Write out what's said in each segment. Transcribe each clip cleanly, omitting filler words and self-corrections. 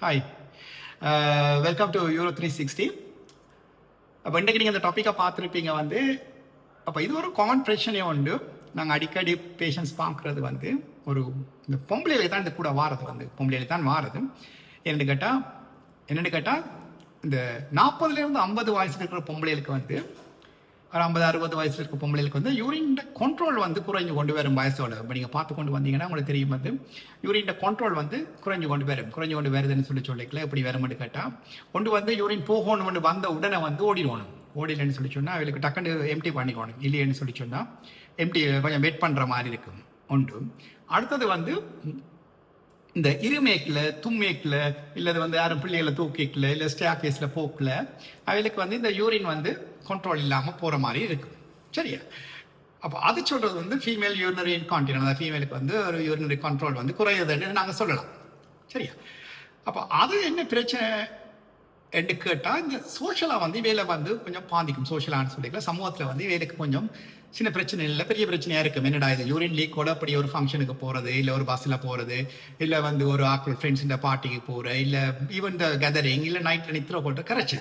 Hi, welcome to euro 360. அப்போ இன்றைக்கு நீங்கள் அந்த டாப்பிக்கை பார்த்துருப்பீங்க வந்து. அப்போ இது ஒரு காமன் பிரச்சனையும் உண்டு. நாங்கள் அடிக்கடி பேஷண்ட்ஸ் பார்க்குறது வந்து ஒரு இந்த பொம்பளையில தான் இந்த கூட வாரது வந்து பொம்பளையில தான் வாரது. என்னென்னு கேட்டால் இந்த 40லேருந்து 50 வயசுல இருக்கிற பொம்பளைகளுக்கு வந்து ஒரு 50-60 வயசுல இருக்க பொம்பளைகளுக்கு வந்து யூரின் கண்ட்ரோல் வந்து குறைஞ்சு கொண்டு வரும் வயசோட. இப்போ நீங்கள் பார்த்து கொண்டு வந்தீங்கன்னா உங்களுக்கு தெரியும் வந்து யூரின் கண்ட்ரோல் வந்து குறைஞ்சு கொண்டு வருதுன்னு சொல்லிக்கல. எப்படி வரும்னு கேட்டால் கொண்டு வந்து யூரின் போகணும்னு வந்த உடனே வந்து ஓடிலன்னு சொல்லி சொன்னால் அவளுக்கு டக்குன்னு எம்டி பண்ணிக்கணும். இல்லைன்னு சொல்லி சொன்னால் எம்டி கொஞ்சம் வெயிட் பண்ணுற மாதிரி இருக்கும் உண்டு. அடுத்தது வந்து இந்த இருமேக்கில் தும்மேக்கில் இல்லை வந்து யாரும் பிள்ளைகளை தூக்கிக்கல இல்லை ஸ்டேர் கேஸில் போக்கல அவளுக்கு வந்து இந்த யூரின் வந்து கண்ட்ரோல் இல்லாமல் போகிற மாதிரி இருக்கும். சரியா? அப்போ அது சொல்கிறது வந்து ஃபீமேல் யூரினரி இன்கான்டினன்ஸ். அந்த ஃபீமேலுக்கு வந்து ஒரு யூரினரி கண்ட்ரோல் வந்து குறையுதுன்னு நாங்கள் சொல்லலாம். சரியா? அப்போ அது என்ன பிரச்சனை என்று கேட்டால் இந்த சோஷலாக வந்து வேலை வந்து கொஞ்சம் பாதிக்கும். சோஷலான்னு சொல்லிக்கலாம் சமூகத்தில் வந்து வேலைக்கு கொஞ்சம் சின்ன பிரச்சனை இல்லை, பெரிய பிரச்சனையாக இருக்கும். என்னடா இது யூரின் லீக்கோட அப்படி ஒரு ஃபங்க்ஷனுக்கு போகிறது, இல்லை ஒரு பஸ்ஸில் போகிறது, இல்லை வந்து ஒரு ஆக்கள் ஃப்ரெண்ட்ஸுன்ற பார்ட்டிக்கு போகிற, இல்லை ஈவன் த கேதரிங், இல்லை நைட்டில் நித்திர போட்டு கரைச்சி.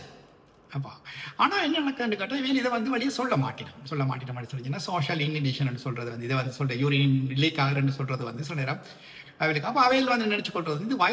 அப்போ ஆனால் என்ன நடக்குன்னு கேட்டால் இவன் இதை வந்து வழியே சொல்ல மாட்டேன் மாதிரி சொல்லிச்சுன்னா சோஷியல் இன்டினேஷன் சொல்கிறது வந்து இதை வந்து சொல்கிற யூரின் லீக் ஆகுறேன்னு சொல்கிறது வந்து சில நேரம் அவளுக்கு. அப்போ அவையில் வந்து நினச்சி கொள்வது வந்து வயசு